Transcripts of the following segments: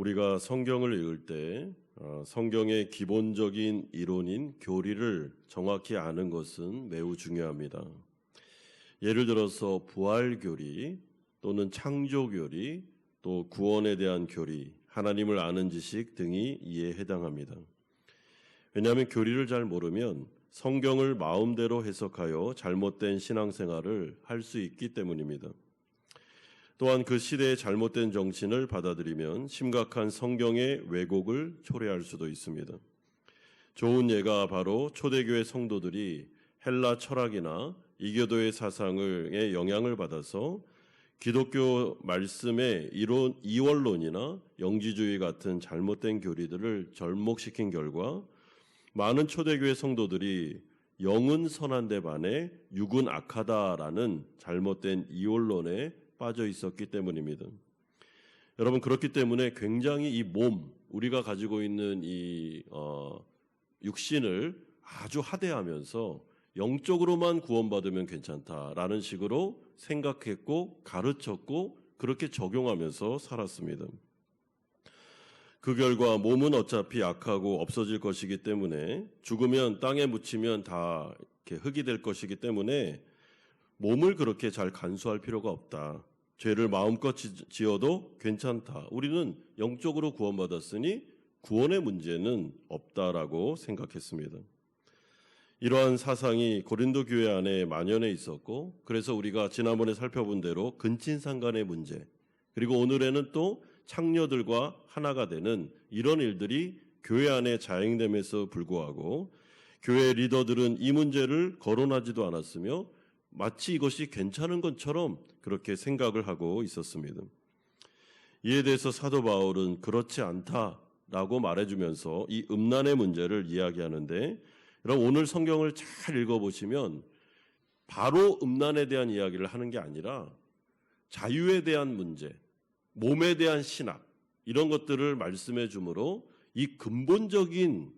우리가 성경을 읽을 때 성경의 기본적인 이론인 교리를 정확히 아는 것은 매우 중요합니다. 예를 들어서 부활교리 또는 창조교리 또 구원에 대한 교리, 하나님을 아는 지식 등이 이에 해당합니다. 왜냐하면 교리를 잘 모르면 성경을 마음대로 해석하여 잘못된 신앙생활을 할 수 있기 때문입니다. 또한 그 시대의 잘못된 정신을 받아들이면 심각한 성경의 왜곡을 초래할 수도 있습니다. 좋은 예가 바로 초대교회 성도들이 헬라 철학이나 이교도의 사상의 영향을 받아서 기독교 말씀의 이원론이나 영지주의 같은 잘못된 교리들을 접목시킨 결과 많은 초대교회 성도들이 영은 선한데 반해 육은 악하다라는 잘못된 이원론에 빠져 있었기 때문입니다. 여러분, 그렇기 때문에 굉장히 이 몸, 우리가 가지고 있는 이 육신을 아주 하대하면서 영적으로만 구원받으면 괜찮다라는 식으로 생각했고 가르쳤고 그렇게 적용하면서 살았습니다. 그 결과 몸은 어차피 악하고 없어질 것이기 때문에 죽으면 땅에 묻히면 다 이렇게 흙이 될 것이기 때문에 몸을 그렇게 잘 간수할 필요가 없다. 죄를 마음껏 지어도 괜찮다. 우리는 영적으로 구원받았으니 구원의 문제는 없다라고 생각했습니다. 이러한 사상이 고린도 교회 안에 만연해 있었고, 그래서 우리가 지난번에 살펴본 대로 근친상간의 문제, 그리고 오늘에는 또 창녀들과 하나가 되는 이런 일들이 교회 안에 자행됨에도 불구하고 교회 리더들은 이 문제를 거론하지도 않았으며 마치 이것이 괜찮은 것처럼 그렇게 생각을 하고 있었습니다. 이에 대해서 사도 바울은 그렇지 않다라고 말해주면서 이 음란의 문제를 이야기하는데, 여러분 오늘 성경을 잘 읽어보시면 바로 음란에 대한 이야기를 하는 게 아니라 자유에 대한 문제, 몸에 대한 신학 이런 것들을 말씀해 주므로 이 근본적인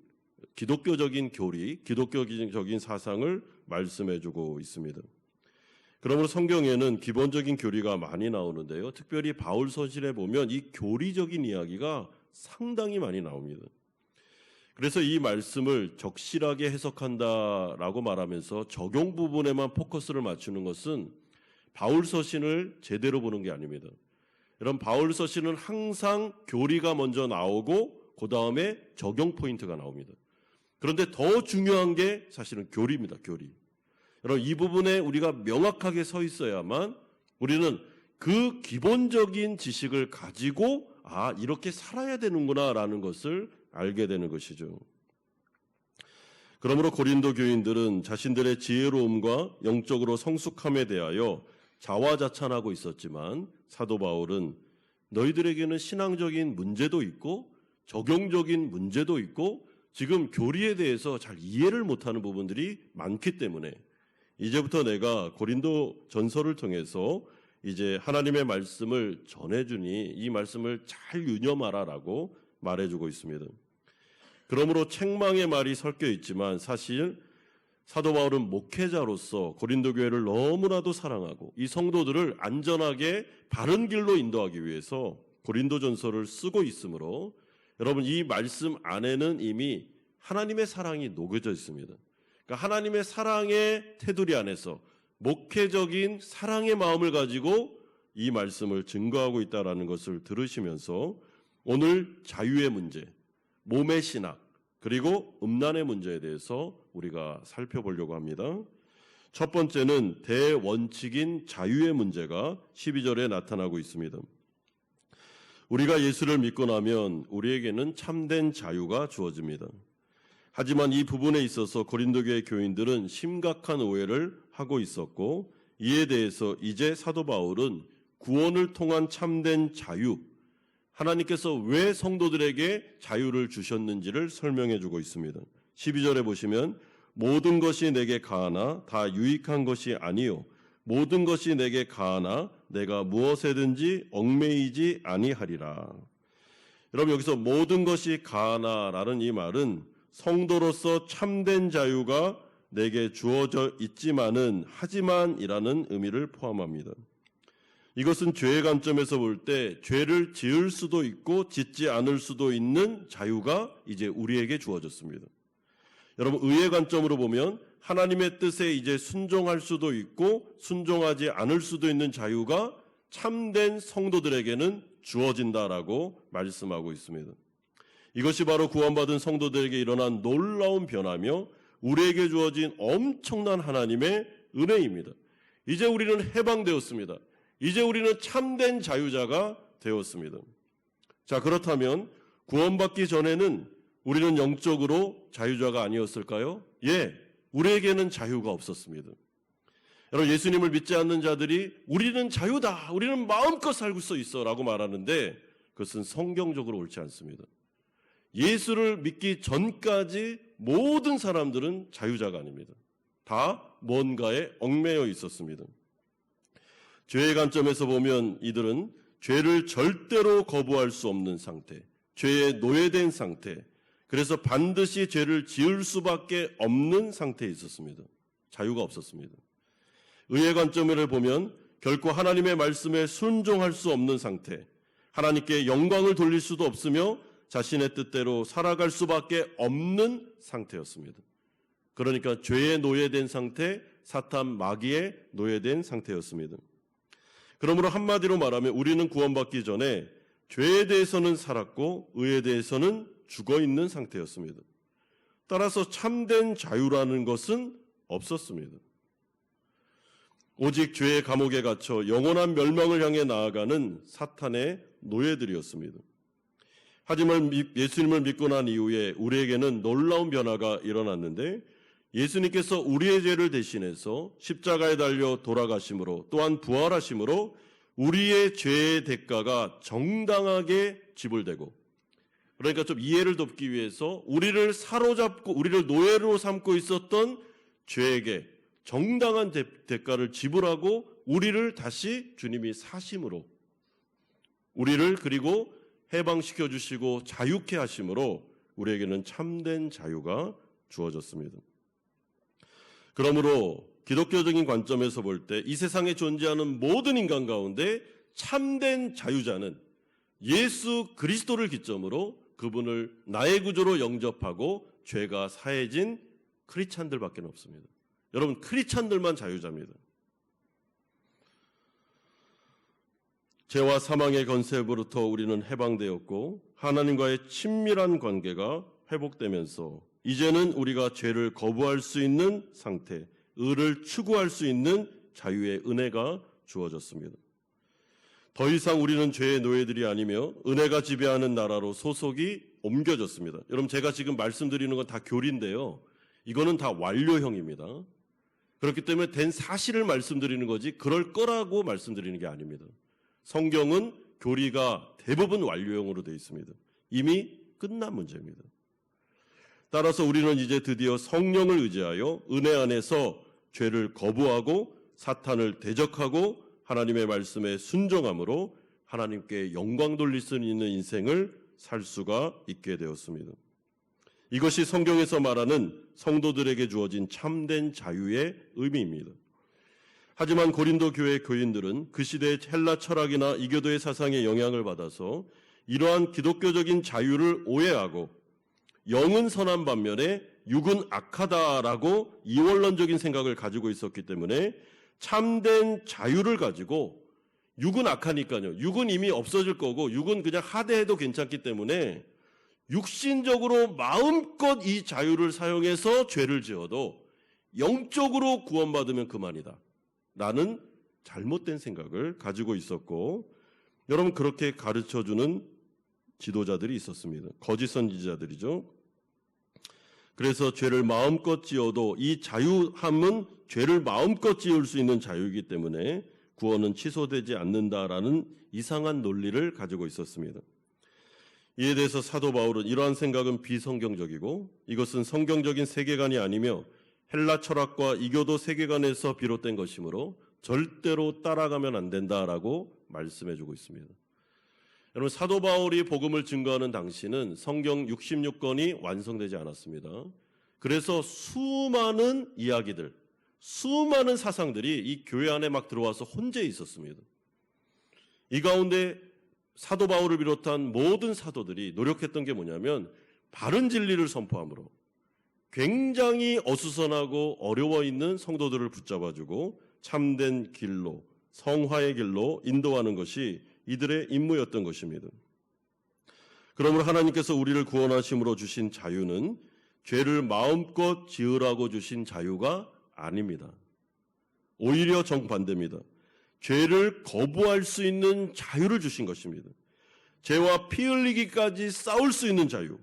기독교적인 교리, 기독교적인 사상을 말씀해 주고 있습니다. 그러므로 성경에는 기본적인 교리가 많이 나오는데요. 특별히 바울 서신에 보면 이 교리적인 이야기가 상당히 많이 나옵니다. 그래서 이 말씀을 적실하게 해석한다라고 말하면서 적용 부분에만 포커스를 맞추는 것은 바울 서신을 제대로 보는 게 아닙니다. 여러분, 바울 서신은 항상 교리가 먼저 나오고 그 다음에 적용 포인트가 나옵니다. 그런데 더 중요한 게 사실은 교리입니다. 교리. 여러분, 이 부분에 우리가 명확하게 서 있어야만 우리는 그 기본적인 지식을 가지고 이렇게 살아야 되는구나라는 것을 알게 되는 것이죠. 그러므로 고린도 교인들은 자신들의 지혜로움과 영적으로 성숙함에 대하여 자화자찬하고 있었지만 사도 바울은 너희들에게는 신앙적인 문제도 있고 적용적인 문제도 있고 지금 교리에 대해서 잘 이해를 못하는 부분들이 많기 때문에 이제부터 내가 고린도 전서를 통해서 이제 하나님의 말씀을 전해주니 이 말씀을 잘 유념하라라고 말해주고 있습니다. 그러므로 책망의 말이 섞여 있지만 사실 사도 바울은 목회자로서 고린도 교회를 너무나도 사랑하고 이 성도들을 안전하게 바른 길로 인도하기 위해서 고린도 전서를 쓰고 있으므로 여러분 이 말씀 안에는 이미 하나님의 사랑이 녹여져 있습니다. 그러니까 하나님의 사랑의 테두리 안에서 목회적인 사랑의 마음을 가지고 이 말씀을 증거하고 있다는 것을 들으시면서 오늘 자유의 문제, 몸의 신학, 그리고 음란의 문제에 대해서 우리가 살펴보려고 합니다. 첫 번째는 대원칙인 자유의 문제가 12절에 나타나고 있습니다. 우리가 예수를 믿고 나면 우리에게는 참된 자유가 주어집니다. 하지만 이 부분에 있어서 고린도 교회 교인들은 심각한 오해를 하고 있었고 이에 대해서 이제 사도 바울은 구원을 통한 참된 자유, 하나님께서 왜 성도들에게 자유를 주셨는지를 설명해 주고 있습니다. 12절에 보시면 모든 것이 내게 가하나 다 유익한 것이 아니요 모든 것이 내게 가하나 내가 무엇에든지 얽매이지 아니하리라. 여러분 여기서 모든 것이 가하나라는 이 말은 성도로서 참된 자유가 내게 주어져 있지만은 하지만이라는 의미를 포함합니다. 이것은 죄의 관점에서 볼 때 죄를 지을 수도 있고 짓지 않을 수도 있는 자유가 이제 우리에게 주어졌습니다. 여러분, 의의 관점으로 보면 하나님의 뜻에 이제 순종할 수도 있고 순종하지 않을 수도 있는 자유가 참된 성도들에게는 주어진다라고 말씀하고 있습니다. 이것이 바로 구원받은 성도들에게 일어난 놀라운 변화며 우리에게 주어진 엄청난 하나님의 은혜입니다. 이제 우리는 해방되었습니다. 이제 우리는 참된 자유자가 되었습니다. 자, 그렇다면 구원받기 전에는 우리는 영적으로 자유자가 아니었을까요? 예, 우리에게는 자유가 없었습니다. 여러분, 예수님을 믿지 않는 자들이 우리는 자유다, 우리는 마음껏 살고 있어 라고 말하는데 그것은 성경적으로 옳지 않습니다. 예수를 믿기 전까지 모든 사람들은 자유자가 아닙니다. 다 뭔가에 얽매여 있었습니다. 죄의 관점에서 보면 이들은 죄를 절대로 거부할 수 없는 상태, 죄에 노예된 상태, 그래서 반드시 죄를 지을 수밖에 없는 상태에 있었습니다. 자유가 없었습니다. 의의 관점을 보면 결코 하나님의 말씀에 순종할 수 없는 상태, 하나님께 영광을 돌릴 수도 없으며 자신의 뜻대로 살아갈 수밖에 없는 상태였습니다. 그러니까 죄에 노예된 상태, 사탄 마귀에 노예된 상태였습니다. 그러므로 한마디로 말하면 우리는 구원받기 전에 죄에 대해서는 살았고 의에 대해서는 죽어있는 상태였습니다. 따라서 참된 자유라는 것은 없었습니다. 오직 죄의 감옥에 갇혀 영원한 멸망을 향해 나아가는 사탄의 노예들이었습니다. 하지만 예수님을 믿고 난 이후에 우리에게는 놀라운 변화가 일어났는데 예수님께서 우리의 죄를 대신해서 십자가에 달려 돌아가심으로 또한 부활하심으로 우리의 죄의 대가가 정당하게 지불되고, 그러니까 좀 이해를 돕기 위해서 우리를 사로잡고 우리를 노예로 삼고 있었던 죄에게 정당한 대가를 지불하고 우리를 다시 주님이 사심으로 우리를 그리고 해방시켜 주시고 자유케 하심으로 우리에게는 참된 자유가 주어졌습니다. 그러므로 기독교적인 관점에서 볼 때 이 세상에 존재하는 모든 인간 가운데 참된 자유자는 예수 그리스도를 기점으로 그분을 나의 구주로 영접하고 죄가 사해진 크리스찬들밖에 없습니다. 여러분, 크리스찬들만 자유자입니다. 죄와 사망의 권세로부터 우리는 해방되었고 하나님과의 친밀한 관계가 회복되면서 이제는 우리가 죄를 거부할 수 있는 상태, 의를 추구할 수 있는 자유의 은혜가 주어졌습니다. 더 이상 우리는 죄의 노예들이 아니며 은혜가 지배하는 나라로 소속이 옮겨졌습니다. 여러분, 제가 지금 말씀드리는 건 다 교리인데요. 이거는 다 완료형입니다. 그렇기 때문에 된 사실을 말씀드리는 거지 그럴 거라고 말씀드리는 게 아닙니다. 성경은 교리가 대부분 완료형으로 되어 있습니다. 이미 끝난 문제입니다. 따라서 우리는 이제 드디어 성령을 의지하여 은혜 안에서 죄를 거부하고 사탄을 대적하고 하나님의 말씀에 순종함으로 하나님께 영광 돌릴 수 있는 인생을 살 수가 있게 되었습니다. 이것이 성경에서 말하는 성도들에게 주어진 참된 자유의 의미입니다. 하지만 고린도 교회 교인들은 그 시대의 헬라 철학이나 이교도의 사상에 영향을 받아서 이러한 기독교적인 자유를 오해하고 영은 선한 반면에 육은 악하다라고 이원론적인 생각을 가지고 있었기 때문에 참된 자유를 가지고 육은 악하니까요. 육은 이미 없어질 거고 육은 그냥 하대해도 괜찮기 때문에 육신적으로 마음껏 이 자유를 사용해서 죄를 지어도 영적으로 구원받으면 그만이다 라는 잘못된 생각을 가지고 있었고, 여러분, 그렇게 가르쳐주는 지도자들이 있었습니다. 거짓 선지자들이죠. 그래서 죄를 마음껏 지어도 이 자유함은 죄를 마음껏 지을 수 있는 자유이기 때문에 구원은 취소되지 않는다라는 이상한 논리를 가지고 있었습니다. 이에 대해서 사도 바울은 이러한 생각은 비성경적이고 이것은 성경적인 세계관이 아니며 헬라 철학과 이교도 세계관에서 비롯된 것이므로 절대로 따라가면 안 된다라고 말씀해주고 있습니다. 여러분, 사도 바울이 복음을 증거하는 당시는 성경 66권이 완성되지 않았습니다. 그래서 수많은 이야기들, 수많은 사상들이 이 교회 안에 막 들어와서 혼재 있었습니다. 이 가운데 사도 바울을 비롯한 모든 사도들이 노력했던 게 뭐냐면 바른 진리를 선포함으로 굉장히 어수선하고 어려워 있는 성도들을 붙잡아주고 참된 길로, 성화의 길로 인도하는 것이 이들의 임무였던 것입니다. 그러므로 하나님께서 우리를 구원하심으로 주신 자유는 죄를 마음껏 지으라고 주신 자유가 아닙니다. 오히려 정반대입니다. 죄를 거부할 수 있는 자유를 주신 것입니다. 죄와 피 흘리기까지 싸울 수 있는 자유.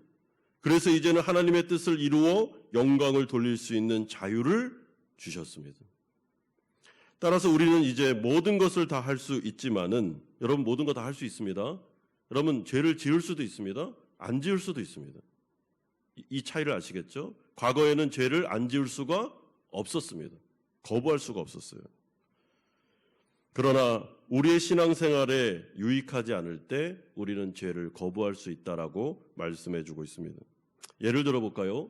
그래서 이제는 하나님의 뜻을 이루어 영광을 돌릴 수 있는 자유를 주셨습니다. 따라서 우리는 이제 모든 것을 다 할 수 있지만은, 여러분 모든 거 다 할 수 있습니다. 여러분 죄를 지을 수도 있습니다. 안 지을 수도 있습니다. 이 차이를 아시겠죠? 과거에는 죄를 안 지을 수가 없었습니다. 거부할 수가 없었어요. 그러나 우리의 신앙생활에 유익하지 않을 때 우리는 죄를 거부할 수 있다라고 말씀해 주고 있습니다. 예를 들어 볼까요?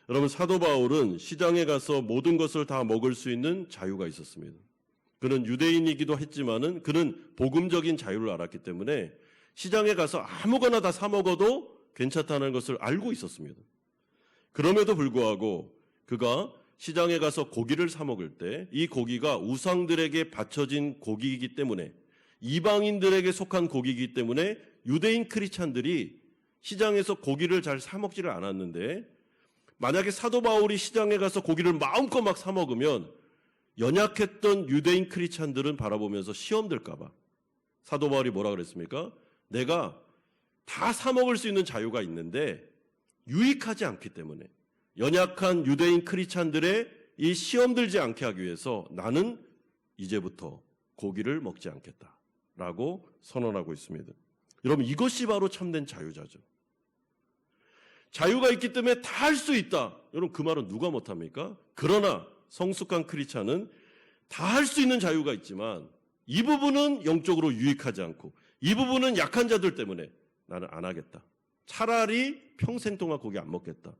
여러분 사도 바울은 시장에 가서 모든 것을 다 먹을 수 있는 자유가 있었습니다. 그는 유대인이기도 했지만은 그는 복음적인 자유를 알았기 때문에 시장에 가서 아무거나 다 사 먹어도 괜찮다는 것을 알고 있었습니다. 그럼에도 불구하고 그가 시장에 가서 고기를 사 먹을 때 이 고기가 우상들에게 바쳐진 고기이기 때문에, 이방인들에게 속한 고기이기 때문에 유대인 크리스찬들이 시장에서 고기를 잘 사 먹지를 않았는데, 만약에 사도 바울이 시장에 가서 고기를 마음껏 막 사 먹으면 연약했던 유대인 크리스찬들은 바라보면서 시험 들까 봐 사도 바울이 뭐라 그랬습니까? 내가 다 사 먹을 수 있는 자유가 있는데 유익하지 않기 때문에 연약한 유대인 크리스찬들의 이 시험 들지 않게 하기 위해서 나는 이제부터 고기를 먹지 않겠다라고 선언하고 있습니다. 여러분 이것이 바로 참된 자유자죠. 자유가 있기 때문에 다 할 수 있다. 여러분 그 말은 누가 못합니까? 그러나 성숙한 크리스찬은 다 할 수 있는 자유가 있지만 이 부분은 영적으로 유익하지 않고 이 부분은 약한 자들 때문에 나는 안 하겠다. 차라리 평생 동안 고기 안 먹겠다.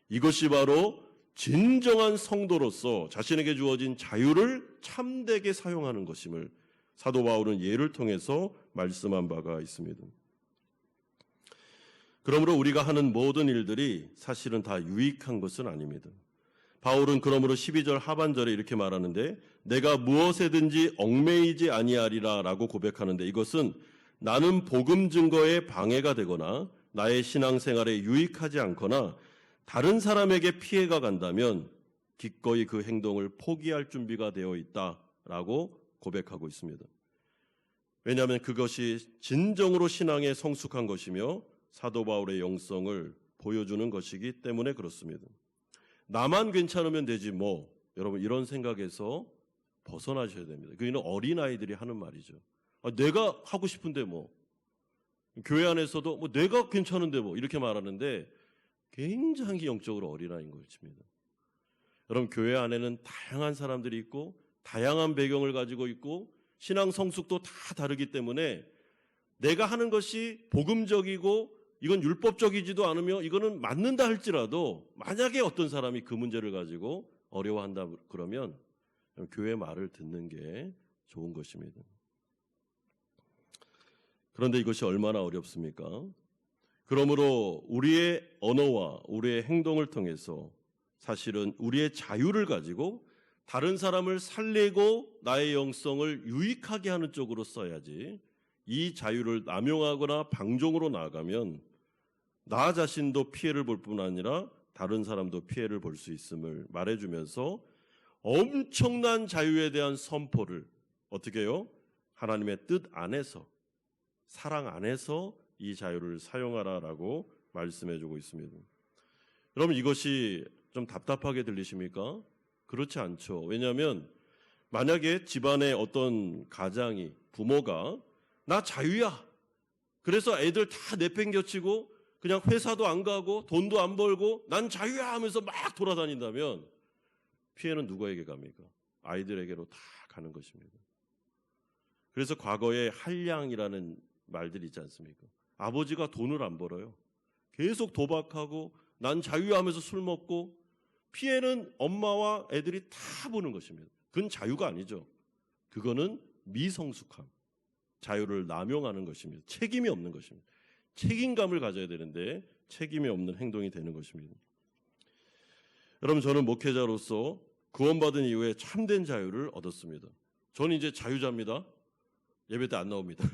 이것이 바로 진정한 성도로서 자신에게 주어진 자유를 참되게 사용하는 것임을 사도 바울은 예를 통해서 말씀한 바가 있습니다. 그러므로 우리가 하는 모든 일들이 사실은 다 유익한 것은 아닙니다. 바울은 그러므로 12절 하반절에 이렇게 말하는데 내가 무엇에든지 얽매이지 아니하리라 라고 고백하는데 이것은 나는 복음 증거에 방해가 되거나 나의 신앙생활에 유익하지 않거나 다른 사람에게 피해가 간다면 기꺼이 그 행동을 포기할 준비가 되어 있다라고 고백하고 있습니다. 왜냐하면 그것이 진정으로 신앙에 성숙한 것이며 사도 바울의 영성을 보여주는 것이기 때문에 그렇습니다. 나만 괜찮으면 되지 뭐, 여러분 이런 생각에서 벗어나셔야 됩니다. 그는 어린아이들이 하는 말이죠. 내가 하고 싶은데 뭐, 교회 안에서도 뭐 내가 괜찮은데 뭐 이렇게 말하는데 굉장히 영적으로 어린아이인 것입니다. 여러분 교회 안에는 다양한 사람들이 있고 다양한 배경을 가지고 있고 신앙 성숙도 다 다르기 때문에 내가 하는 것이 복음적이고 이건 율법적이지도 않으며 이거는 맞는다 할지라도 만약에 어떤 사람이 그 문제를 가지고 어려워한다 그러면 교회 말을 듣는 게 좋은 것입니다. 그런데 이것이 얼마나 어렵습니까? 그러므로 우리의 언어와 우리의 행동을 통해서 사실은 우리의 자유를 가지고 다른 사람을 살리고 나의 영성을 유익하게 하는 쪽으로 써야지, 이 자유를 남용하거나 방종으로 나아가면 나 자신도 피해를 볼 뿐 아니라 다른 사람도 피해를 볼 수 있음을 말해주면서 엄청난 자유에 대한 선포를 어떻게 해요? 하나님의 뜻 안에서, 사랑 안에서 이 자유를 사용하라라고 말씀해주고 있습니다. 여러분 이것이 좀 답답하게 들리십니까? 그렇지 않죠. 왜냐하면 만약에 집안의 어떤 가장이, 부모가 나 자유야, 그래서 애들 다 내팽겨치고 그냥 회사도 안 가고 돈도 안 벌고 난 자유야 하면서 막 돌아다닌다면 피해는 누구에게 갑니까? 아이들에게로 다 가는 것입니다. 그래서 과거에 한량이라는 말들이 있지 않습니까? 아버지가 돈을 안 벌어요. 계속 도박하고 난 자유야 하면서 술 먹고 피해는 엄마와 애들이 다 보는 것입니다. 그건 자유가 아니죠. 그거는 미성숙함. 자유를 남용하는 것입니다. 책임이 없는 것입니다. 책임감을 가져야 되는데 책임이 없는 행동이 되는 것입니다. 여러분, 저는 목회자로서 구원받은 이후에 참된 자유를 얻었습니다. 저는 이제 자유자입니다. 예배 때 안 나옵니다.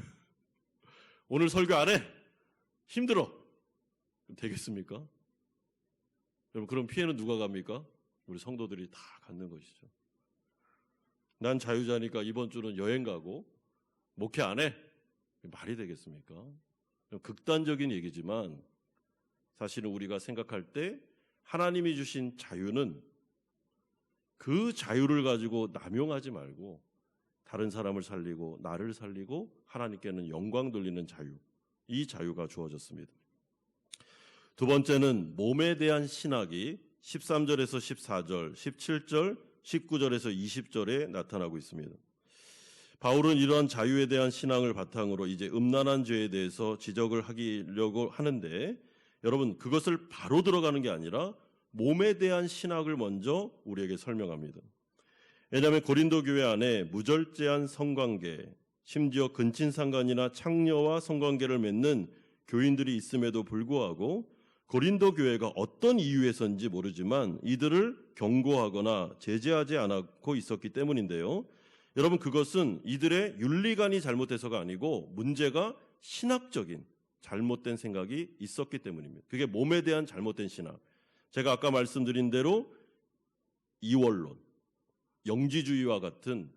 오늘 설교 안 해. 힘들어. 되겠습니까? 여러분, 그럼 피해는 누가 갑니까? 우리 성도들이 다 갖는 것이죠. 난 자유자니까 이번 주는 여행 가고 목회 안 해. 말이 되겠습니까? 극단적인 얘기지만 사실은 우리가 생각할 때 하나님이 주신 자유는 그 자유를 가지고 남용하지 말고 다른 사람을 살리고 나를 살리고 하나님께는 영광 돌리는 자유, 이 자유가 주어졌습니다. 두 번째는 몸에 대한 신학이 13절에서 14절, 17절, 19절에서 20절에 나타나고 있습니다. 바울은 이러한 자유에 대한 신앙을 바탕으로 이제 음란한 죄에 대해서 지적을 하려고 하는데, 여러분, 그것을 바로 들어가는 게 아니라 몸에 대한 신학을 먼저 우리에게 설명합니다. 왜냐하면 고린도 교회 안에 무절제한 성관계, 심지어 근친상간이나 창녀와 성관계를 맺는 교인들이 있음에도 불구하고 고린도 교회가 어떤 이유에서인지 모르지만 이들을 경고하거나 제재하지 않고 있었기 때문인데요. 여러분, 그것은 이들의 윤리관이 잘못돼서가 아니고 문제가 신학적인 잘못된 생각이 있었기 때문입니다. 그게 몸에 대한 잘못된 신학. 제가 아까 말씀드린 대로 이원론, 영지주의와 같은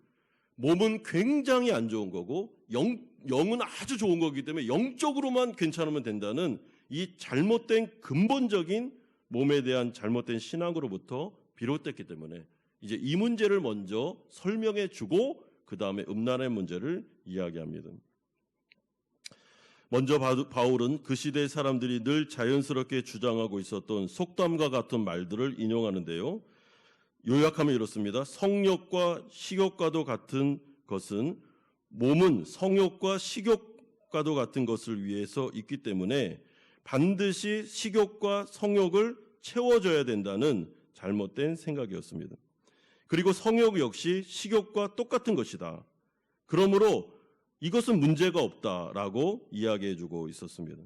몸은 굉장히 안 좋은 거고 영은 아주 좋은 거기 때문에 영적으로만 괜찮으면 된다는 이 잘못된 근본적인 몸에 대한 잘못된 신앙으로부터 비롯됐기 때문에 이제 이 문제를 먼저 설명해 주고 그 다음에 음란의 문제를 이야기합니다. 먼저 바울은 그 시대의 사람들이 늘 자연스럽게 주장하고 있었던 속담과 같은 말들을 인용하는데요. 요약하면 이렇습니다. 성욕과 식욕과도 같은 것은 몸은 성욕과 식욕과도 같은 것을 위해서 있기 때문에 반드시 식욕과 성욕을 채워줘야 된다는 잘못된 생각이었습니다. 그리고 성욕 역시 식욕과 똑같은 것이다. 그러므로 이것은 문제가 없다라고 이야기해주고 있었습니다.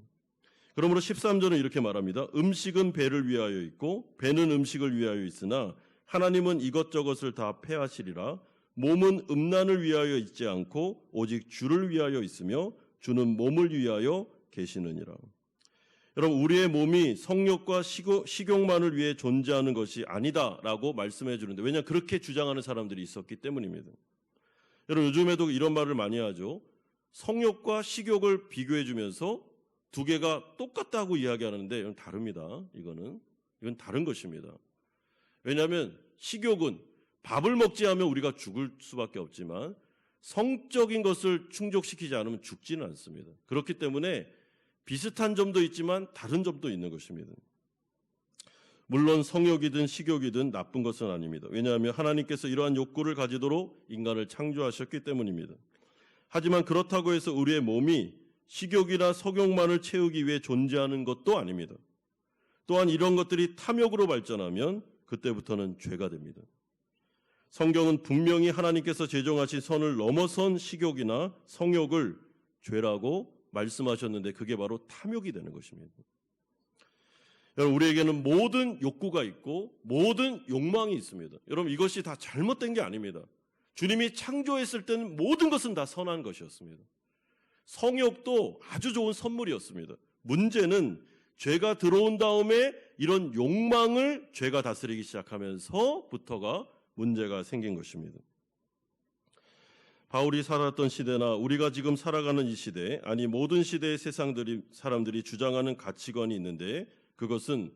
그러므로 13절은 이렇게 말합니다. 음식은 배를 위하여 있고 배는 음식을 위하여 있으나 하나님은 이것저것을 다 패하시리라. 몸은 음란을 위하여 있지 않고 오직 주를 위하여 있으며 주는 몸을 위하여 계시느니라. 여러분, 우리의 몸이 성욕과 식욕만을 위해 존재하는 것이 아니다라고 말씀해 주는데, 왜냐하면 그렇게 주장하는 사람들이 있었기 때문입니다. 여러분, 요즘에도 이런 말을 많이 하죠. 성욕과 식욕을 비교해 주면서 두 개가 똑같다고 이야기하는데 이건 다릅니다. 이건 다른 것입니다. 왜냐하면 식욕은 밥을 먹지 않으면 우리가 죽을 수밖에 없지만 성적인 것을 충족시키지 않으면 죽지는 않습니다. 그렇기 때문에 비슷한 점도 있지만 다른 점도 있는 것입니다. 물론 성욕이든 식욕이든 나쁜 것은 아닙니다. 왜냐하면 하나님께서 이러한 욕구를 가지도록 인간을 창조하셨기 때문입니다. 하지만 그렇다고 해서 우리의 몸이 식욕이나 성욕만을 채우기 위해 존재하는 것도 아닙니다. 또한 이런 것들이 탐욕으로 발전하면 그때부터는 죄가 됩니다. 성경은 분명히 하나님께서 제정하신 선을 넘어선 식욕이나 성욕을 죄라고 말씀하셨는데 그게 바로 탐욕이 되는 것입니다. 여러분, 우리에게는 모든 욕구가 있고 모든 욕망이 있습니다. 여러분, 이것이 다 잘못된 게 아닙니다. 주님이 창조했을 때는 모든 것은 다 선한 것이었습니다. 성욕도 아주 좋은 선물이었습니다. 문제는 죄가 들어온 다음에 이런 욕망을 죄가 다스리기 시작하면서부터가 문제가 생긴 것입니다. 바울이 살았던 시대나 우리가 지금 살아가는 이 시대, 아니 모든 시대의 사람들이 주장하는 가치관이 있는데 그것은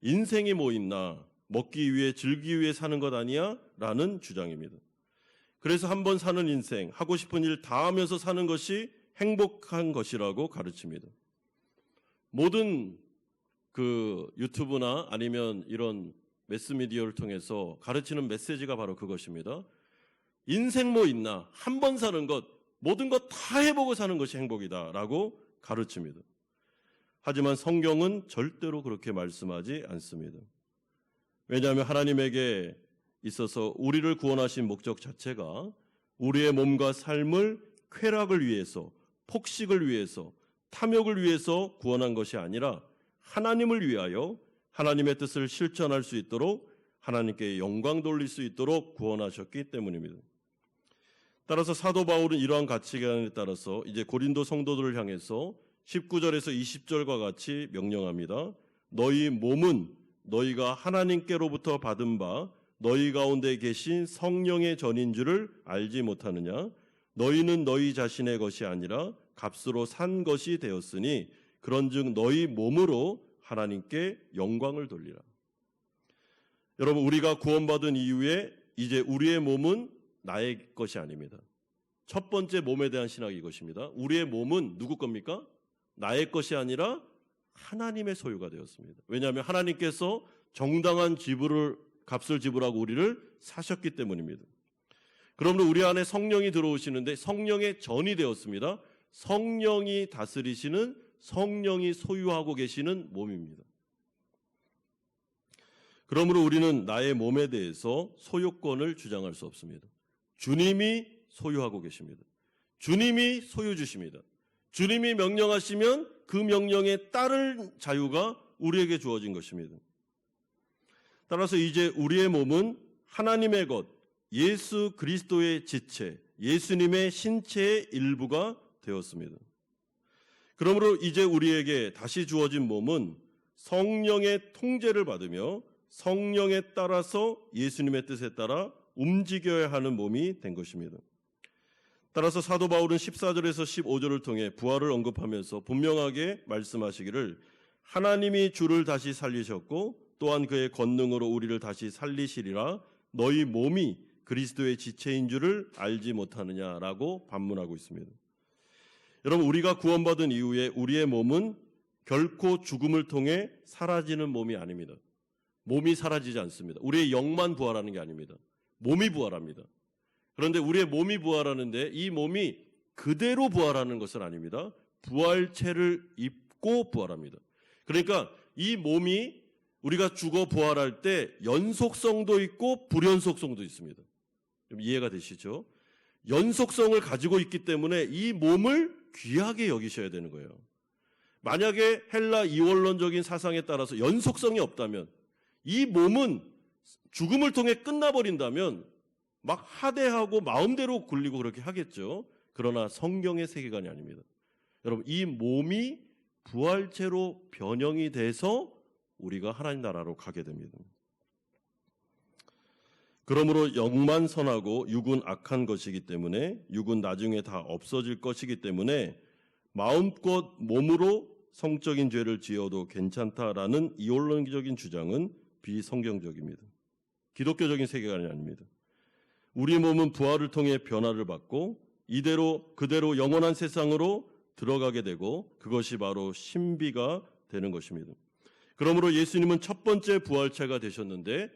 인생이 뭐 있나, 먹기 위해 즐기기 위해 사는 것 아니야? 라는 주장입니다. 그래서 한번 사는 인생, 하고 싶은 일 다 하면서 사는 것이 행복한 것이라고 가르칩니다. 모든 유튜브나 아니면 이런 매스미디어를 통해서 가르치는 메시지가 바로 그것입니다. 인생 뭐 있나, 한 번 사는 것, 모든 것 다 해보고 사는 것이 행복이다라고 가르칩니다. 하지만 성경은 절대로 그렇게 말씀하지 않습니다. 왜냐하면 하나님에게 있어서 우리를 구원하신 목적 자체가 우리의 몸과 삶을 쾌락을 위해서, 폭식을 위해서, 탐욕을 위해서 구원한 것이 아니라 하나님을 위하여 하나님의 뜻을 실천할 수 있도록 하나님께 영광 돌릴 수 있도록 구원하셨기 때문입니다. 따라서 사도 바울은 이러한 가치관에 따라서 이제 고린도 성도들을 향해서 19절에서 20절과 같이 명령합니다. 너희 몸은 너희가 하나님께로부터 받은 바 너희 가운데 계신 성령의 전인 줄을 알지 못하느냐? 너희는 너희 자신의 것이 아니라 값으로 산 것이 되었으니 그런즉 너희 몸으로 하나님께 영광을 돌리라. 여러분, 우리가 구원받은 이후에 이제 우리의 몸은 나의 것이 아닙니다. 첫 번째 몸에 대한 신학이 이것입니다. 우리의 몸은 누구 겁니까? 나의 것이 아니라 하나님의 소유가 되었습니다. 왜냐하면 하나님께서 정당한 값을 지불하고 우리를 사셨기 때문입니다. 그러므로 우리 안에 성령이 들어오시는데 성령의 전이 되었습니다. 성령이 다스리시는, 성령이 소유하고 계시는 몸입니다. 그러므로 우리는 나의 몸에 대해서 소유권을 주장할 수 없습니다. 주님이 소유하고 계십니다. 주님이 소유 주십니다. 주님이 명령하시면 그 명령에 따를 자유가 우리에게 주어진 것입니다. 따라서 이제 우리의 몸은 하나님의 것, 예수 그리스도의 지체, 예수님의 신체의 일부가 되었습니다. 그러므로 이제 우리에게 다시 주어진 몸은 성령의 통제를 받으며 성령에 따라서 예수님의 뜻에 따라 움직여야 하는 몸이 된 것입니다. 따라서 사도 바울은 14절에서 15절을 통해 부활을 언급하면서 분명하게 말씀하시기를 하나님이 주를 다시 살리셨고 또한 그의 권능으로 우리를 다시 살리시리라 너희 몸이 그리스도의 지체인 줄을 알지 못하느냐라고 반문하고 있습니다. 여러분, 우리가 구원받은 이후에 우리의 몸은 결코 죽음을 통해 사라지는 몸이 아닙니다. 몸이 사라지지 않습니다. 우리의 영만 부활하는 게 아닙니다. 몸이 부활합니다. 그런데 우리의 몸이 부활하는데 이 몸이 그대로 부활하는 것은 아닙니다. 부활체를 입고 부활합니다. 그러니까 이 몸이 우리가 죽어 부활할 때 연속성도 있고 불연속성도 있습니다. 이해가 되시죠? 연속성을 가지고 있기 때문에 이 몸을 귀하게 여기셔야 되는 거예요. 만약에 헬라 이원론적인 사상에 따라서 연속성이 없다면 이 몸은 죽음을 통해 끝나버린다면 막 하대하고 마음대로 굴리고 그렇게 하겠죠. 그러나 성경의 세계관이 아닙니다. 여러분, 이 몸이 부활체로 변형이 돼서 우리가 하나님 나라로 가게 됩니다. 그러므로 영만 선하고 육은 악한 것이기 때문에 육은 나중에 다 없어질 것이기 때문에 마음껏 몸으로 성적인 죄를 지어도 괜찮다라는 이원론적인 주장은 비성경적입니다. 기독교적인 세계관이 아닙니다. 우리 몸은 부활을 통해 변화를 받고 그대로 영원한 세상으로 들어가게 되고 그것이 바로 신비가 되는 것입니다. 그러므로 예수님은 첫 번째 부활체가 되셨는데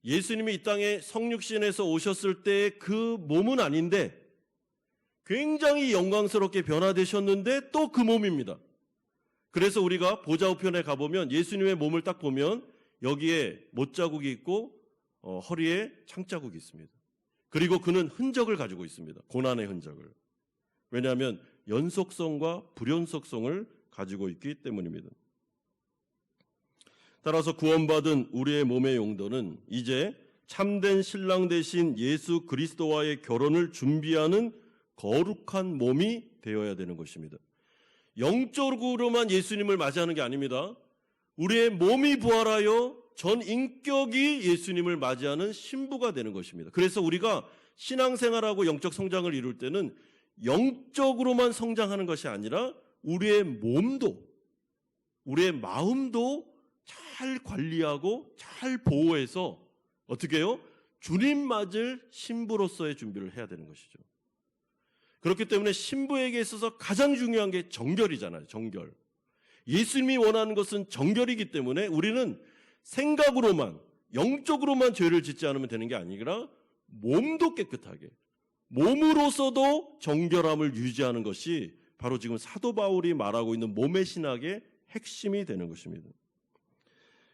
예수님이 이 땅에 성육신에서 오셨을 때 그 몸은 아닌데 굉장히 영광스럽게 변화되셨는데 또 그 몸입니다. 그래서 우리가 보좌 우편에 가보면 예수님의 몸을 딱 보면 여기에 못자국이 있고 허리에 창자국이 있습니다. 그리고 그는 흔적을 가지고 있습니다. 고난의 흔적을. 왜냐하면 연속성과 불연속성을 가지고 있기 때문입니다. 따라서 구원받은 우리의 몸의 용도는 이제 참된 신랑 되신 예수 그리스도와의 결혼을 준비하는 거룩한 몸이 되어야 되는 것입니다. 영적으로만 예수님을 맞이하는 게 아닙니다. 우리의 몸이 부활하여 전 인격이 예수님을 맞이하는 신부가 되는 것입니다. 그래서 우리가 신앙생활하고 영적 성장을 이룰 때는 영적으로만 성장하는 것이 아니라 우리의 몸도, 우리의 마음도 잘 관리하고 잘 보호해서 어떻게 해요? 주님 맞을 신부로서의 준비를 해야 되는 것이죠. 그렇기 때문에 신부에게 있어서 가장 중요한 게 정결이잖아요. 정결. 예수님이 원하는 것은 정결이기 때문에 우리는 생각으로만, 영적으로만 죄를 짓지 않으면 되는 게 아니라 몸도 깨끗하게, 몸으로서도 정결함을 유지하는 것이 바로 지금 사도 바울이 말하고 있는 몸의 신학의 핵심이 되는 것입니다.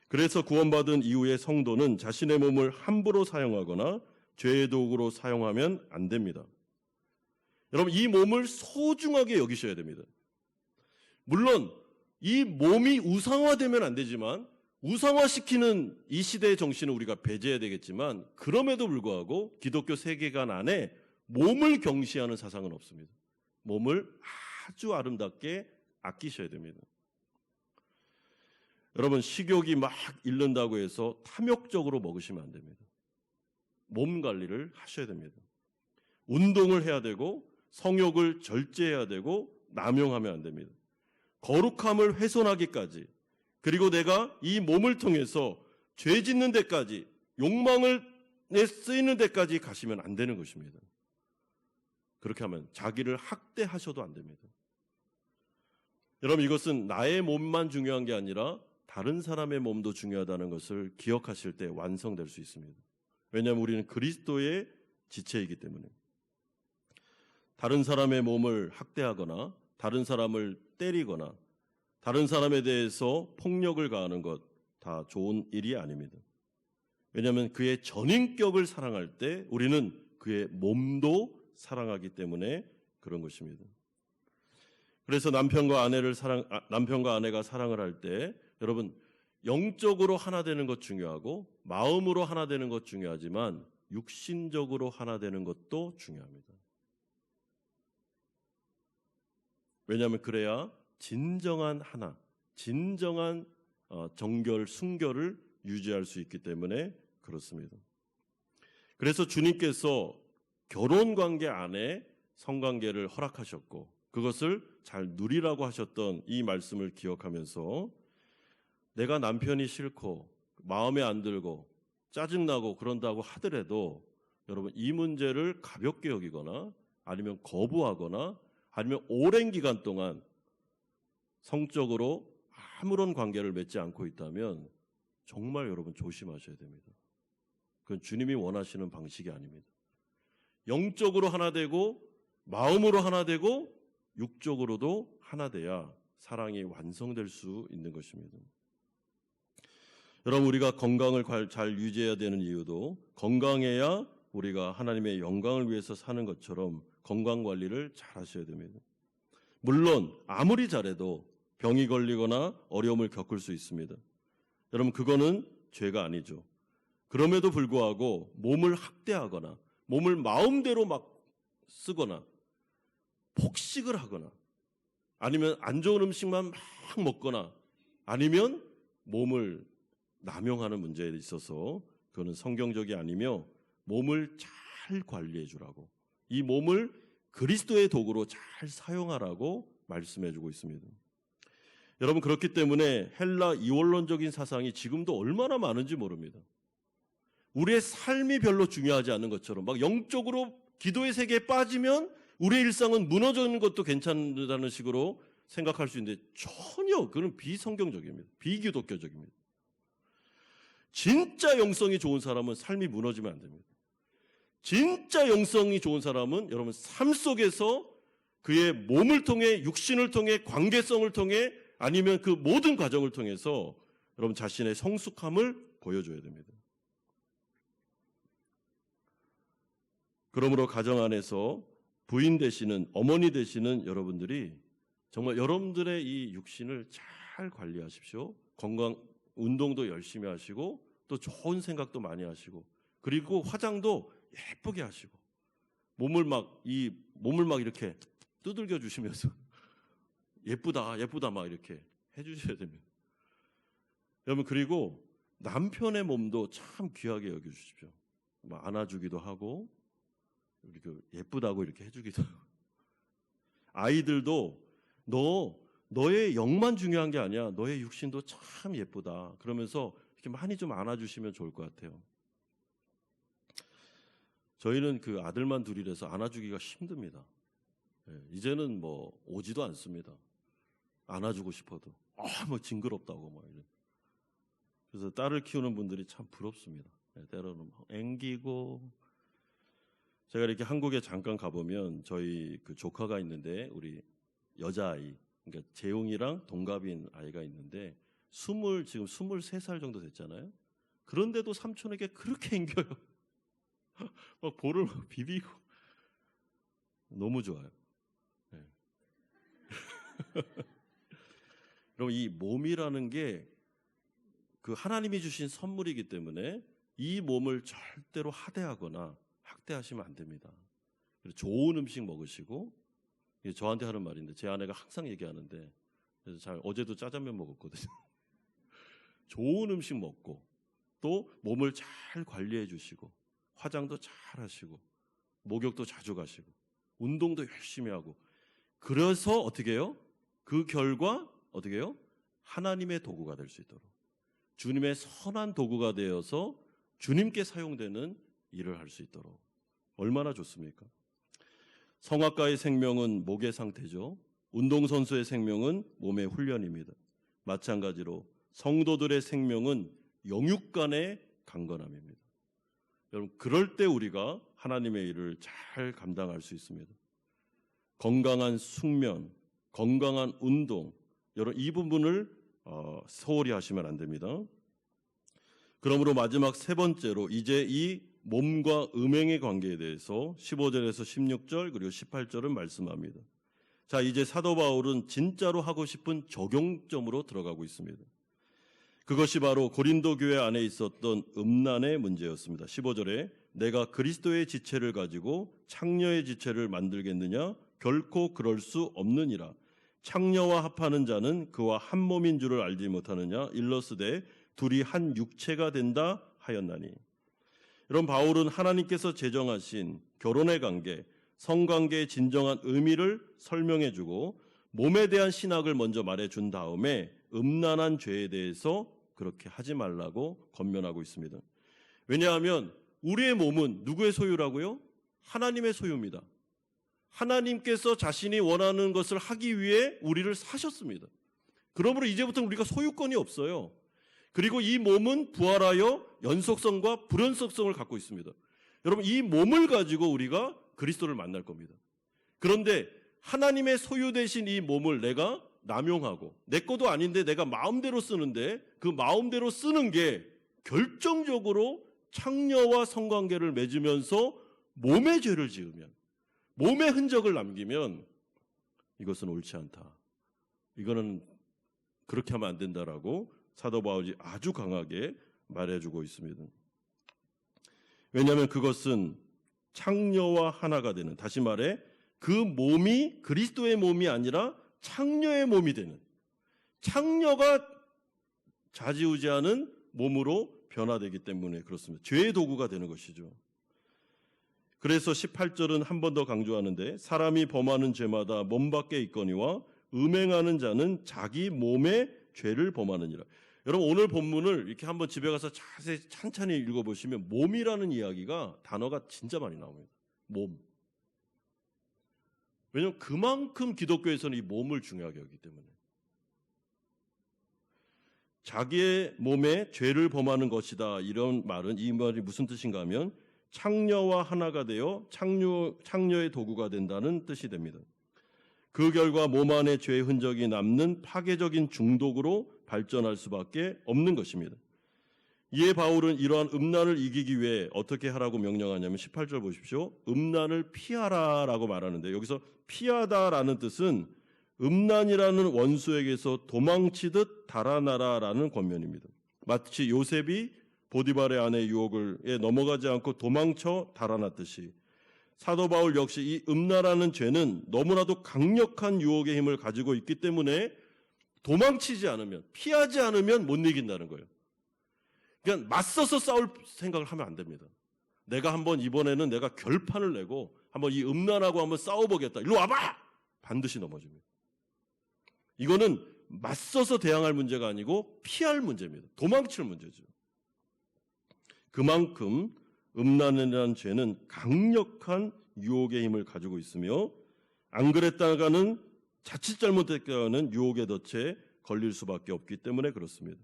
그래서 구원받은 이후의 성도는 자신의 몸을 함부로 사용하거나 죄의 도구로 사용하면 안 됩니다. 여러분, 이 몸을 소중하게 여기셔야 됩니다. 물론 이 몸이 우상화되면 안 되지만 우상화시키는 이 시대의 정신은 우리가 배제해야 되겠지만, 그럼에도 불구하고 기독교 세계관 안에 몸을 경시하는 사상은 없습니다. 몸을 아주 아름답게 아끼셔야 됩니다. 여러분, 식욕이 막 잃는다고 해서 탐욕적으로 먹으시면 안 됩니다. 몸 관리를 하셔야 됩니다. 운동을 해야 되고 성욕을 절제해야 되고 남용하면 안 됩니다. 거룩함을 훼손하기까지, 그리고 내가 이 몸을 통해서 죄 짓는 데까지, 욕망을 쓰이는 데까지 가시면 안 되는 것입니다. 그렇게 하면 자기를 학대하셔도 안 됩니다. 여러분, 이것은 나의 몸만 중요한 게 아니라 다른 사람의 몸도 중요하다는 것을 기억하실 때 완성될 수 있습니다. 왜냐하면 우리는 그리스도의 지체이기 때문에. 다른 사람의 몸을 학대하거나 다른 사람을 때리거나 다른 사람에 대해서 폭력을 가하는 것 다 좋은 일이 아닙니다. 왜냐하면 그의 전인격을 사랑할 때 우리는 그의 몸도 사랑하기 때문에 그런 것입니다. 그래서 남편과 아내가 사랑을 할 때 여러분, 영적으로 하나 되는 것 중요하고 마음으로 하나 되는 것 중요하지만 육신적으로 하나 되는 것도 중요합니다. 왜냐하면 그래야 진정한 하나, 진정한 정결, 순결을 유지할 수 있기 때문에 그렇습니다. 그래서 주님께서 결혼관계 안에 성관계를 허락하셨고 그것을 잘 누리라고 하셨던 이 말씀을 기억하면서, 내가 남편이 싫고 마음에 안 들고 짜증나고 그런다고 하더라도 여러분, 이 문제를 가볍게 여기거나 아니면 거부하거나 아니면 오랜 기간 동안 성적으로 아무런 관계를 맺지 않고 있다면 정말 여러분 조심하셔야 됩니다. 그건 주님이 원하시는 방식이 아닙니다. 영적으로 하나 되고 마음으로 하나 되고 육적으로도 하나 돼야 사랑이 완성될 수 있는 것입니다. 여러분, 우리가 건강을 잘 유지해야 되는 이유도 건강해야 우리가 하나님의 영광을 위해서 사는 것처럼 건강 관리를 잘 하셔야 됩니다. 물론 아무리 잘해도 병이 걸리거나 어려움을 겪을 수 있습니다. 여러분, 그거는 죄가 아니죠. 그럼에도 불구하고 몸을 학대하거나 몸을 마음대로 막 쓰거나 폭식을 하거나 아니면 안 좋은 음식만 막 먹거나 아니면 몸을 남용하는 문제에 있어서 그거는 성경적이 아니며 몸을 잘 관리해 주라고, 이 몸을 그리스도의 도구로 잘 사용하라고 말씀해 주고 있습니다. 여러분, 그렇기 때문에 헬라 이원론적인 사상이 지금도 얼마나 많은지 모릅니다. 우리의 삶이 별로 중요하지 않은 것처럼 막 영적으로 기도의 세계에 빠지면 우리의 일상은 무너지는 것도 괜찮다는 식으로 생각할 수 있는데 전혀 그건 비성경적입니다. 비기독교적입니다. 진짜 영성이 좋은 사람은 삶이 무너지면 안 됩니다. 진짜 영성이 좋은 사람은 여러분 삶 속에서 그의 몸을 통해, 육신을 통해, 관계성을 통해 아니면 그 모든 과정을 통해서 여러분 자신의 성숙함을 보여줘야 됩니다. 그러므로 가정 안에서 부인 되시는, 어머니 되시는 여러분들이 정말 여러분들의 이 육신을 잘 관리하십시오. 건강, 운동도 열심히 하시고 또 좋은 생각도 많이 하시고 그리고 화장도 예쁘게 하시고 몸을 막 이렇게 두들겨 주시면서 예쁘다 예쁘다 막 이렇게 해주셔야 됩니다. 여러분, 그리고 남편의 몸도 참 귀하게 여겨주십시오. 막 안아주기도 하고 이렇게 예쁘다고 이렇게 해주기도 하고. 아이들도 너의 영만 중요한 게 아니야. 너의 육신도 참 예쁘다. 그러면서 이렇게 많이 좀 안아주시면 좋을 것 같아요. 저희는 그 아들만 둘이라서 안아주기가 힘듭니다. 이제는 뭐 오지도 않습니다. 안아주고 싶어도 뭐 징그럽다고 막 이래. 그래서 딸을 키우는 분들이 참 부럽습니다. 때로는 앵기고. 제가 이렇게 한국에 잠깐 가보면 저희 그 조카가 있는데 우리 여자아이, 그러니까 재웅이랑 동갑인 아이가 있는데 지금 23살 정도 됐잖아요. 그런데도 삼촌에게 그렇게 앵겨요. 막 볼을 막 비비고. 너무 좋아요. 네. 그럼 이 몸이라는 게 그 하나님이 주신 선물이기 때문에 이 몸을 절대로 하대하거나 학대하시면 안 됩니다. 좋은 음식 먹으시고, 이게 저한테 하는 말인데 제 아내가 항상 얘기하는데, 그래서 어제도 짜장면 먹었거든요. 좋은 음식 먹고 또 몸을 잘 관리해 주시고 화장도 잘 하시고 목욕도 자주 가시고 운동도 열심히 하고, 그래서 어떻게 해요? 그 결과 어떻게 해요? 하나님의 도구가 될 수 있도록, 주님의 선한 도구가 되어서 주님께 사용되는 일을 할 수 있도록. 얼마나 좋습니까? 성악가의 생명은 목의 상태죠. 운동선수의 생명은 몸의 훈련입니다. 마찬가지로 성도들의 생명은 영육간의 강건함입니다. 여러분, 그럴 때 우리가 하나님의 일을 잘 감당할 수 있습니다. 건강한 숙면, 건강한 운동, 여러분 이 부분을 소홀히 하시면 안 됩니다. 그러므로 마지막 세 번째로 이제 이 몸과 음행의 관계에 대해서 15절에서 16절 그리고 18절은 말씀합니다. 자, 이제 사도 바울은 진짜로 하고 싶은 적용점으로 들어가고 있습니다. 그것이 바로 고린도 교회 안에 있었던 음란의 문제였습니다. 15절에 내가 그리스도의 지체를 가지고 창녀의 지체를 만들겠느냐? 결코 그럴 수 없느니라. 창녀와 합하는 자는 그와 한 몸인 줄을 알지 못하느냐? 일러스되 둘이 한 육체가 된다 하였나니. 여러분, 바울은 하나님께서 제정하신 결혼의 관계, 성관계의 진정한 의미를 설명해주고 몸에 대한 신학을 먼저 말해준 다음에 음란한 죄에 대해서 그렇게 하지 말라고 권면하고 있습니다. 왜냐하면 우리의 몸은 누구의 소유라고요? 하나님의 소유입니다. 하나님께서 자신이 원하는 것을 하기 위해 우리를 사셨습니다. 그러므로 이제부터는 우리가 소유권이 없어요. 그리고 이 몸은 부활하여 연속성과 불연속성을 갖고 있습니다. 여러분, 이 몸을 가지고 우리가 그리스도를 만날 겁니다. 그런데 하나님의 소유 되신 이 몸을 내가 남용하고 내 것도 아닌데 내가 마음대로 쓰는데 그 마음대로 쓰는 게 결정적으로 창녀와 성관계를 맺으면서 몸의 죄를 지으면, 몸의 흔적을 남기면 이것은 옳지 않다. 이거는 그렇게 하면 안 된다라고 사도 바울이 아주 강하게 말해주고 있습니다. 왜냐하면 그것은 창녀와 하나가 되는, 다시 말해 그 몸이 그리스도의 몸이 아니라 창녀의 몸이 되는, 창녀가 좌지우지하는 몸으로 변화되기 때문에 그렇습니다. 죄의 도구가 되는 것이죠. 그래서 18절은 한 번 더 강조하는데 사람이 범하는 죄마다 몸 밖에 있거니와 음행하는 자는 자기 몸의 죄를 범하느니라. 여러분, 오늘 본문을 이렇게 한번 집에 가서 자세히 찬찬히 읽어보시면 몸이라는 이야기가, 단어가 진짜 많이 나옵니다. 몸. 왜냐하면 그만큼 기독교에서는 이 몸을 중요하게 여기기 때문에. 자기의 몸에 죄를 범하는 것이다, 이런 말은, 이 말이 무슨 뜻인가 하면 창녀와 하나가 되어 창녀의 도구가 된다는 뜻이 됩니다. 그 결과 몸 안에 죄의 흔적이 남는 파괴적인 중독으로 발전할 수밖에 없는 것입니다. 이에 바울은 이러한 음란을 이기기 위해 어떻게 하라고 명령하냐면 18절 보십시오. 음란을 피하라라고 말하는데, 여기서 피하다라는 뜻은 음란이라는 원수에게서 도망치듯 달아나라라는 권면입니다. 마치 요셉이 보디발의 아내 유혹에 넘어가지 않고 도망쳐 달아났듯이 사도 바울 역시 이 음란하는 죄는 너무나도 강력한 유혹의 힘을 가지고 있기 때문에 도망치지 않으면, 피하지 않으면 못 이긴다는 거예요. 그러니까 맞서서 싸울 생각을 하면 안 됩니다. 내가 한번 이번에는 내가 결판을 내고 한번 이 음란하고 한번 싸워보겠다. 일로 와봐! 반드시 넘어집니다. 이거는 맞서서 대항할 문제가 아니고 피할 문제입니다. 도망칠 문제죠. 그만큼 음란이라는 죄는 강력한 유혹의 힘을 가지고 있으며, 안 그랬다가는 자칫 잘못했다가는 유혹의 덫에 걸릴 수밖에 없기 때문에 그렇습니다.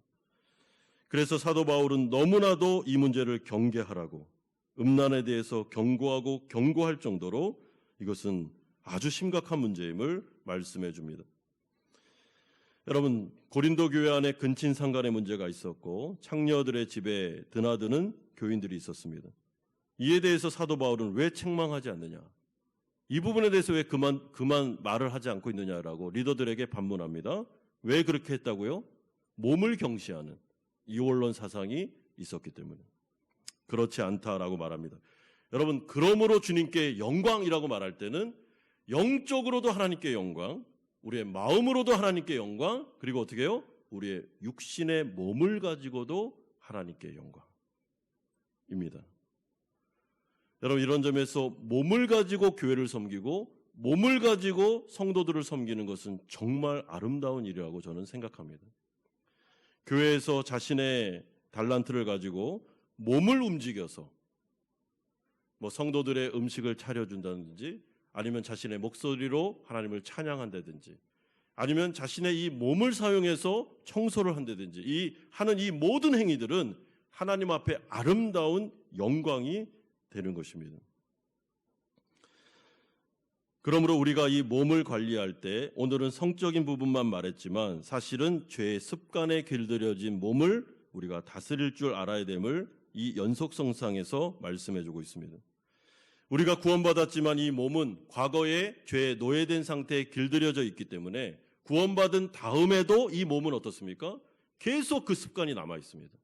그래서 사도 바울은 너무나도 이 문제를 경계하라고, 음란에 대해서 경고하고 경고할 정도로 이것은 아주 심각한 문제임을 말씀해 줍니다. 여러분, 고린도 교회 안에 근친상간의 문제가 있었고 창녀들의 집에 드나드는 교인들이 있었습니다. 이에 대해서 사도 바울은 왜 책망하지 않느냐? 이 부분에 대해서 왜 그만 말을 하지 않고 있느냐라고 리더들에게 반문합니다. 왜 그렇게 했다고요? 몸을 경시하는 이원론 사상이 있었기 때문에. 그렇지 않다라고 말합니다. 여러분, 그러므로 주님께 영광이라고 말할 때는 영적으로도 하나님께 영광, 우리의 마음으로도 하나님께 영광, 그리고 어떻게 해요? 우리의 육신의 몸을 가지고도 하나님께 영광입니다. 여러분, 이런 점에서 몸을 가지고 교회를 섬기고 몸을 가지고 성도들을 섬기는 것은 정말 아름다운 일이라고 저는 생각합니다. 교회에서 자신의 달란트를 가지고 몸을 움직여서 뭐 성도들의 음식을 차려준다든지, 아니면 자신의 목소리로 하나님을 찬양한다든지, 아니면 자신의 이 몸을 사용해서 청소를 한다든지, 하는 이 모든 행위들은 하나님 앞에 아름다운 영광이 되는 것입니다. 그러므로 우리가 이 몸을 관리할 때, 오늘은 성적인 부분만 말했지만 사실은 죄의 습관에 길들여진 몸을 우리가 다스릴 줄 알아야 됨을 이 연속성상에서 말씀해주고 있습니다. 우리가 구원받았지만 이 몸은 과거에 죄에 노예된 상태에 길들여져 있기 때문에 구원받은 다음에도 이 몸은 어떻습니까? 계속 그 습관이 남아 있습니다.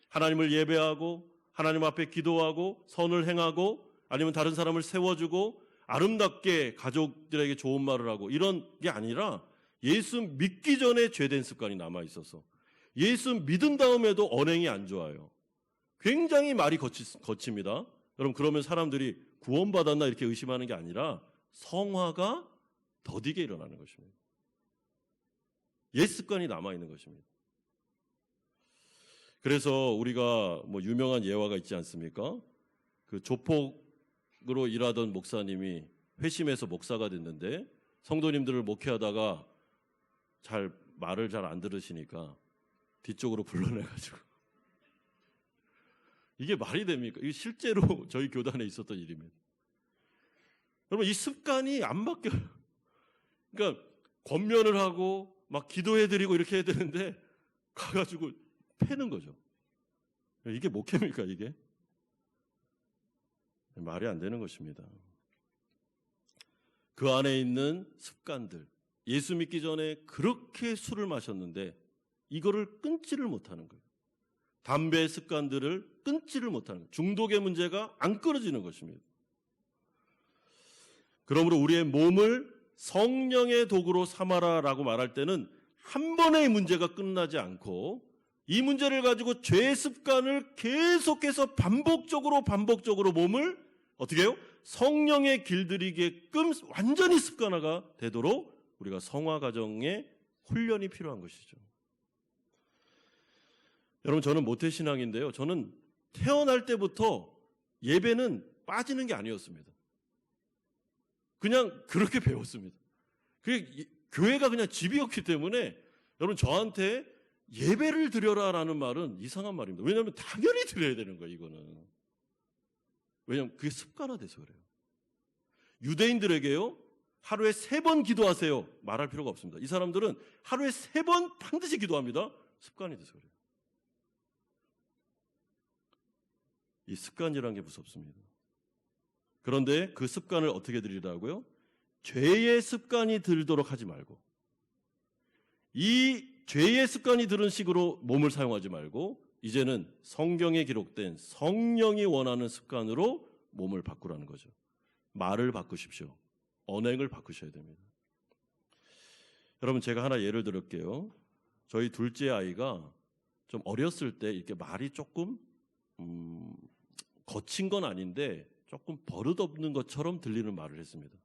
하나님을 예배하고 하나님 앞에 기도하고 선을 행하고 아니면 다른 사람을 세워주고 아름답게 가족들에게 좋은 말을 하고 이런 게 아니라, 예수 믿기 전에 죄된 습관이 남아 있어서 예수 믿은 다음에도 언행이 안 좋아요. 굉장히 말이 거칩니다. 여러분, 그러면 사람들이 구원받았나 이렇게 의심하는 게 아니라 성화가 더디게 일어나는 것입니다. 옛 습관이 남아있는 것입니다. 그래서 우리가 뭐 유명한 예화가 있지 않습니까? 그 조폭으로 일하던 목사님이 회심해서 목사가 됐는데 성도님들을 목회하다가 말을 잘 안 들으시니까 뒤쪽으로 불러내가지고 이게 말이 됩니까? 이게 실제로 저희 교단에 있었던 일입니다. 여러분, 이 습관이 안 바뀌어요. 그러니까 권면을 하고 막 기도해드리고 이렇게 해야 되는데 가가지고 패는 거죠. 이게 목회입니까, 이게? 말이 안 되는 것입니다. 그 안에 있는 습관들, 예수 믿기 전에 그렇게 술을 마셨는데 이거를 끊지를 못하는 거예요. 담배 습관들을 끊지를 못하는 거예요. 중독의 문제가 안 끊어지는 것입니다. 그러므로 우리의 몸을 성령의 도구로 삼아라라고 말할 때는 한 번의 문제가 끝나지 않고 이 문제를 가지고 죄의 습관을 계속해서 반복적으로 몸을 어떻게 해요? 성령에 길들이게끔 완전히 습관화가 되도록 우리가 성화 과정에 훈련이 필요한 것이죠. 여러분, 저는 모태신앙인데요. 저는 태어날 때부터 예배는 빠지는 게 아니었습니다. 그냥 그렇게 배웠습니다. 그게 교회가 그냥 집이었기 때문에 여러분, 저한테 예배를 드려라라는 말은 이상한 말입니다. 왜냐하면 당연히 드려야 되는 거예요, 이거는. 왜냐하면 그게 습관화돼서 그래요. 유대인들에게요, 하루에 3번 기도하세요 말할 필요가 없습니다. 이 사람들은 하루에 3번 반드시 기도합니다. 습관이 돼서 그래요. 이 습관이라는 게 무섭습니다. 그런데 그 습관을 어떻게 들이라고요? 죄의 습관이 들도록 하지 말고, 이 죄의 습관이 들은 식으로 몸을 사용하지 말고 이제는 성경에 기록된 성령이 원하는 습관으로 몸을 바꾸라는 거죠. 말을 바꾸십시오. 언행을 바꾸셔야 됩니다. 여러분, 제가 하나 예를 들을게요. 저희 둘째 아이가 좀 어렸을 때 이렇게 말이 조금 거친 건 아닌데 조금 버릇없는 것처럼 들리는 말을 했습니다.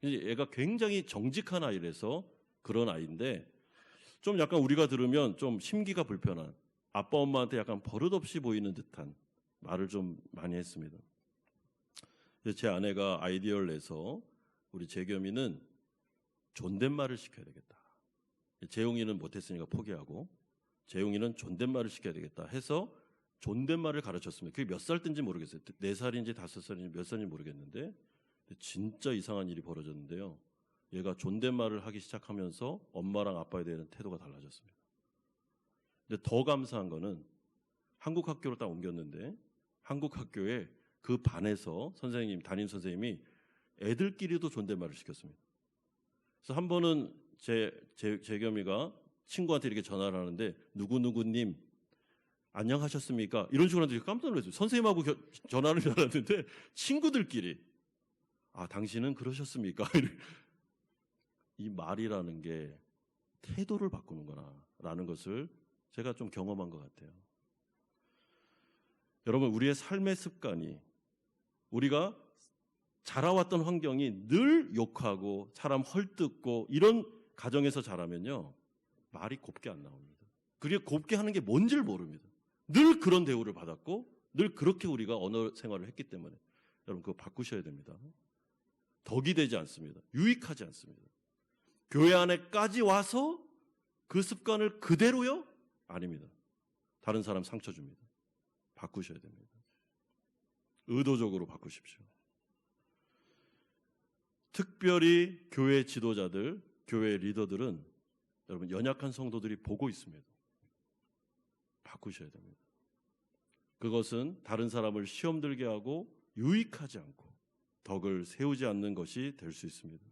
얘가 굉장히 정직한 아이라서 그런 아이인데 좀 약간 우리가 들으면 좀 심기가 불편한, 아빠 엄마한테 약간 버릇없이 보이는 듯한 말을 좀 많이 했습니다. 제 아내가 아이디어를 내서 우리 재겸이는 존댓말을 시켜야 되겠다. 재용이는 못했으니까 포기하고 재용이는 존댓말을 시켜야 되겠다 해서 존댓말을 가르쳤습니다. 그게 몇 살 때인지 모르겠어요. 4살인지 5살인지 몇 살인지 모르겠는데 진짜 이상한 일이 벌어졌는데요. 얘가 존댓말을 하기 시작하면서 엄마랑 아빠에 대한 태도가 달라졌습니다. 근데 더 감사한 거는 한국 학교로 딱 옮겼는데 한국 학교에 그 반에서 담임 선생님이 애들끼리도 존댓말을 시켰습니다. 그래서 한 번은 재겸이가 친구한테 이렇게 전화를 하는데 누구누구님 안녕하셨습니까? 이런 식으로 하는데 깜짝 놀랐어요. 선생님하고 전화를 받았는데 친구들끼리 당신은 그러셨습니까? 이 말이라는 게 태도를 바꾸는구나라는 것을 제가 좀 경험한 것 같아요. 여러분, 우리의 삶의 습관이 우리가 자라왔던 환경이 늘 욕하고 사람 헐뜯고 이런 가정에서 자라면요, 말이 곱게 안 나옵니다. 그게 곱게 하는 게 뭔지를 모릅니다. 늘 그런 대우를 받았고 늘 그렇게 우리가 언어 생활을 했기 때문에 여러분 그거 바꾸셔야 됩니다. 덕이 되지 않습니다. 유익하지 않습니다. 교회 안에까지 와서 그 습관을 그대로요? 아닙니다. 다른 사람 상처 줍니다. 바꾸셔야 됩니다. 의도적으로 바꾸십시오. 특별히 교회 지도자들, 교회 리더들은 여러분 연약한 성도들이 보고 있습니다. 바꾸셔야 됩니다. 그것은 다른 사람을 시험 들게 하고 유익하지 않고 덕을 세우지 않는 것이 될 수 있습니다.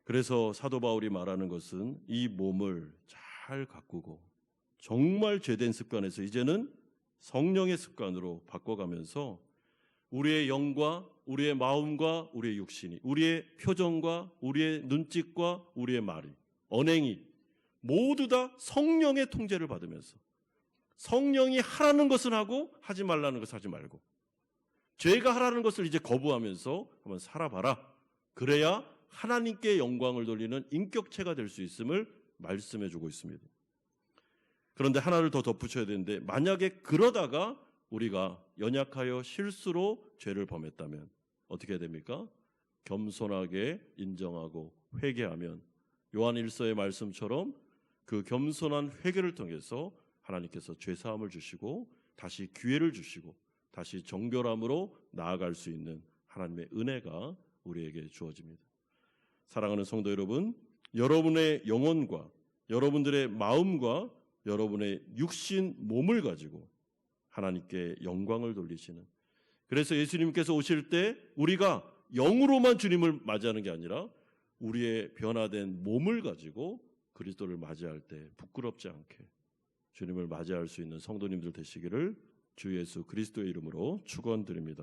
그래서 사도 바울이 말하는 것은 이 몸을 잘 가꾸고 정말 죄된 습관에서 이제는 성령의 습관으로 바꿔가면서 우리의 영과 우리의 마음과 우리의 육신이, 우리의 표정과 우리의 눈짓과 우리의 말이, 언행이 모두 다 성령의 통제를 받으면서 성령이 하라는 것은 하고 하지 말라는 것을 하지 말고 죄가 하라는 것을 이제 거부하면서 한번 살아봐라. 그래야 하나님께 영광을 돌리는 인격체가 될 수 있음을 말씀해 주고 있습니다. 그런데 하나를 더 덧붙여야 되는데 만약에 그러다가 우리가 연약하여 실수로 죄를 범했다면 어떻게 해야 됩니까? 겸손하게 인정하고 회개하면 요한 1서의 말씀처럼 그 겸손한 회개를 통해서 하나님께서 죄사함을 주시고 다시 기회를 주시고 다시 정결함으로 나아갈 수 있는 하나님의 은혜가 우리에게 주어집니다. 사랑하는 성도 여러분, 여러분의 영혼과 여러분들의 마음과 여러분의 육신 몸을 가지고 하나님께 영광을 돌리시는, 그래서 예수님께서 오실 때 우리가 영으로만 주님을 맞이하는 게 아니라 우리의 변화된 몸을 가지고 그리스도를 맞이할 때 부끄럽지 않게 주님을 맞이할 수 있는 성도님들 되시기를 주 예수 그리스도의 이름으로 축원드립니다.